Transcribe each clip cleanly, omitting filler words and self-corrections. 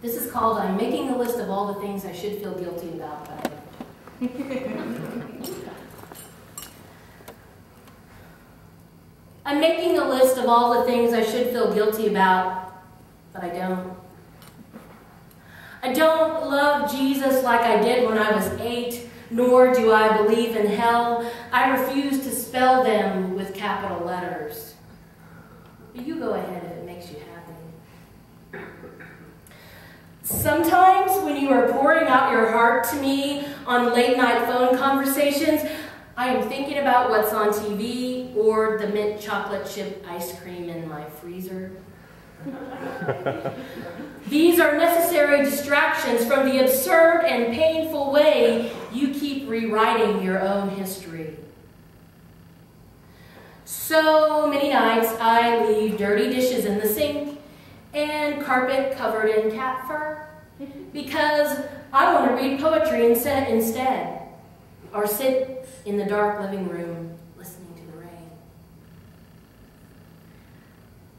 This is called I'm Making a List of All the Things I Should Feel Guilty About. I'm making a list of all the things I should feel guilty about, but I don't. I don't love Jesus like I did when I was 8, nor do I believe in hell. I refuse to spell them with capital letters. But you go ahead if it makes you happy. Sometimes when you are pouring out your heart to me on late-night phone conversations, I am thinking about what's on TV or the mint chocolate chip ice cream in my freezer. These are necessary distractions from the absurd and painful way you keep rewriting your own history. So many nights I leave dirty dishes in the sink and carpet covered in cat fur because I want to read poetry instead, or sit in the dark living room listening to the rain.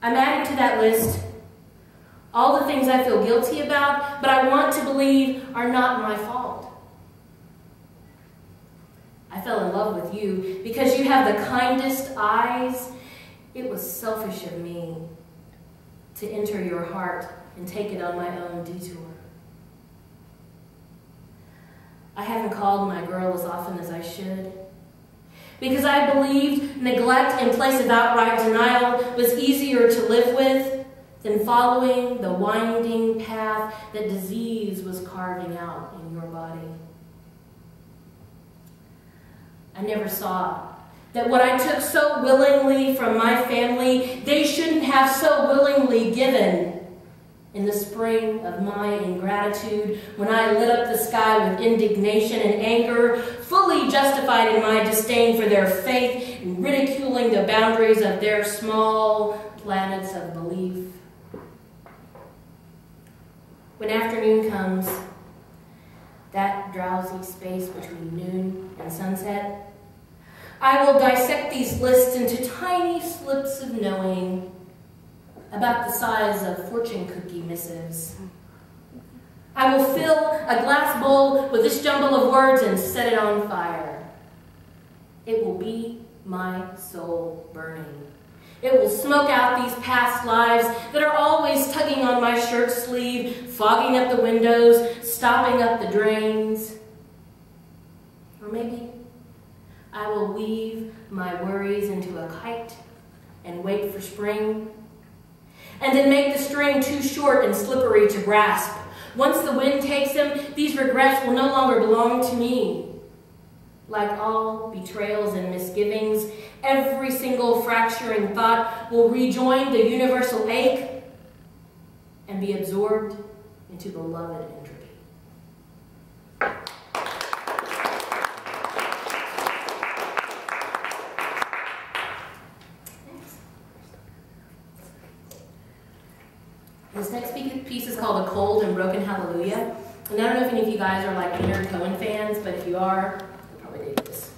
I'm adding to that list all the things I feel guilty about, but I want to believe are not my fault. I fell in love with you because you have the kindest eyes. It was selfish of me to enter your heart and take it on my own detour. I haven't called my girl as often as I should because I believed neglect in place of outright denial was easier to live with than following the winding path that disease was carving out in your body. I never saw that what I took so willingly from my family, they shouldn't have so willingly given. In the spring of my ingratitude, when I lit up the sky with indignation and anger, fully justified in my disdain for their faith and ridiculing the boundaries of their small planets of belief. When afternoon comes, that drowsy space between noon and sunset, I will dissect these lists into tiny slips of knowing about the size of fortune cookie missives. I will fill a glass bowl with this jumble of words and set it on fire. It will be my soul burning. It will smoke out these past lives that are always tugging on my shirt sleeve, fogging up the windows, stopping up the drains. Or maybe I will weave my worries into a kite and wait for spring, and then make the string too short and slippery to grasp. Once the wind takes them, these regrets will no longer belong to me. Like all betrayals and misgivings, every single fracturing thought will rejoin the universal ache and be absorbed into beloved entropy. This next piece is called A Cold and Broken Hallelujah. And I don't know if any of you guys are like Leonard Cohen fans, but if you are, you'll probably dig this.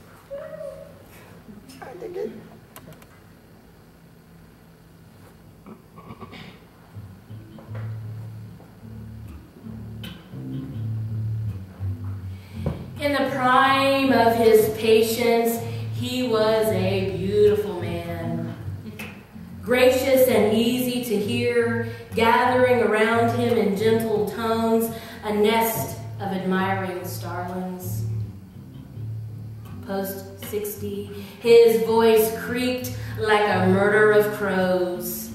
I dig it. In the prime of his patience, he was a beautiful man. Gracious and easy to hear, gathering around him in gentle tones, a nest of admiring starlings. Post 60, his voice creaked like a murder of crows.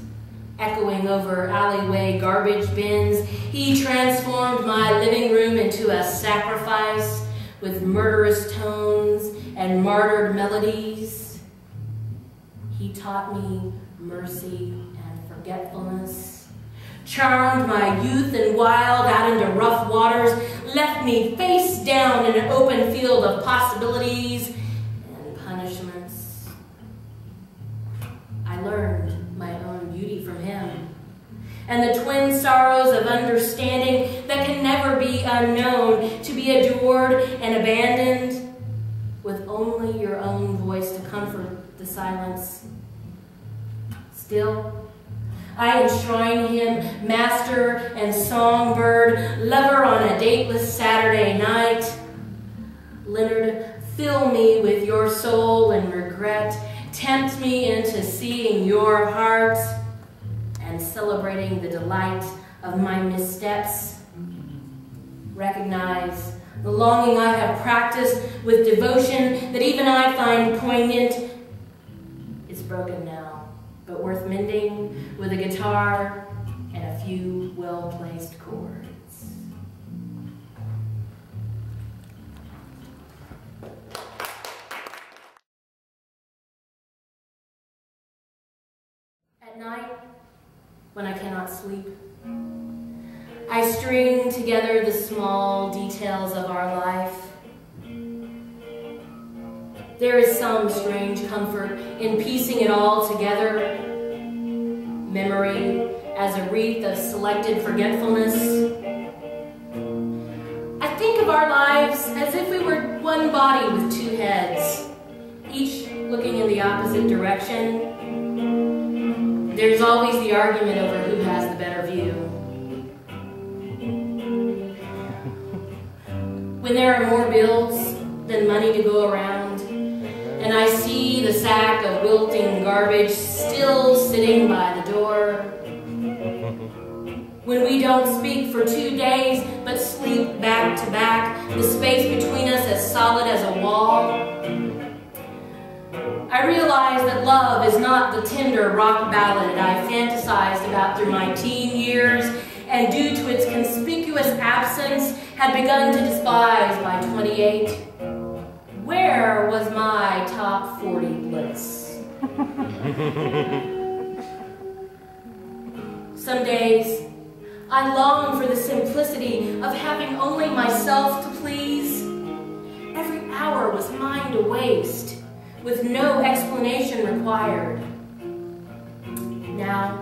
Echoing over alleyway garbage bins, he transformed my living room into a sacrifice with murderous tones and martyred melodies. He taught me mercy and forgetfulness, charmed my youth and wild out into rough waters, left me face down in an open field of possibilities and punishments. I learned my own beauty from him, and the twin sorrows of understanding that can never be unknown, to be adored and abandoned, with only your own voice to comfort the silence. Still, I enshrine him, master and songbird, lover on a dateless Saturday night. Leonard, fill me with your soul and regret. Tempt me into seeing your heart and celebrating the delight of my missteps. Recognize the longing I have practiced with devotion that even I find poignant. It's broken now, but worth mending with a guitar and a few well-placed chords. At night, when I cannot sleep, I string together the small details of our life. There is some strange comfort in piecing it all together. Memory as a wreath of selected forgetfulness. I think of our lives as if we were one body with two heads, each looking in the opposite direction. There's always the argument over who has the better view. When there are more bills than money to go around, and I see the sack of wilting garbage still sitting by the door. When we don't speak for 2 days, but sleep back to back, the space between us as solid as a wall. I realize that love is not the tender rock ballad I fantasized about through my teen years, and due to its conspicuous absence, had begun to despise by 28. Where was my top 40 bliss? Some days, I long for the simplicity of having only myself to please. Every hour was mine to waste, with no explanation required. Now,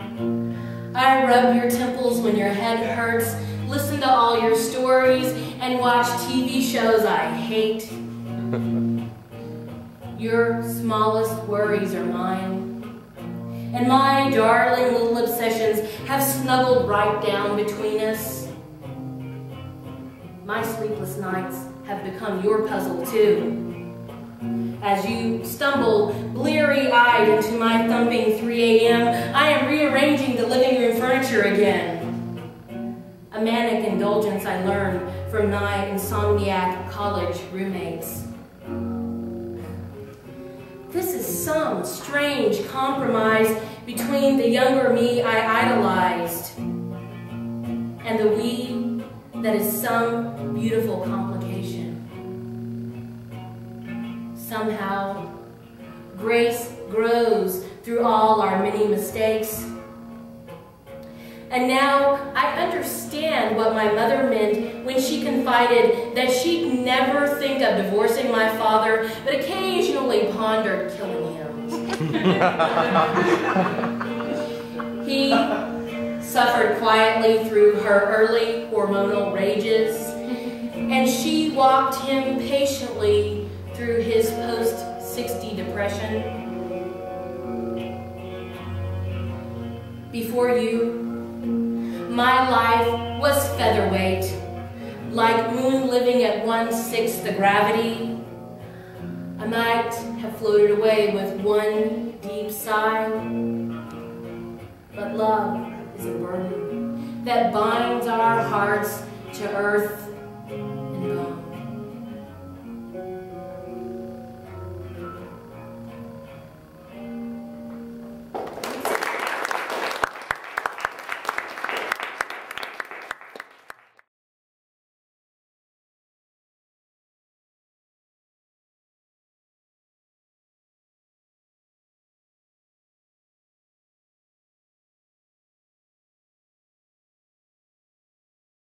I rub your temples when your head hurts, listen to all your stories, and watch TV shows I hate. Your smallest worries are mine, and my darling little obsessions have snuggled right down between us. My sleepless nights have become your puzzle too. As you stumble bleary-eyed into my thumping 3 a.m., I am rearranging the living room furniture again. A manic indulgence I learned from my insomniac college roommates. This is some strange compromise between the younger me I idolized and the we that is some beautiful complication. Somehow, grace grows through all our many mistakes. And now I understand what my mother meant when she confided that she'd never think of divorcing my father, but occasionally pondered killing him. He suffered quietly through her early hormonal rages, and she walked him patiently through his post-60 depression. Before you, my life was featherweight, like moon living at 1/6 the gravity. I might have floated away with one deep sigh, but love is a burden that binds our hearts to earth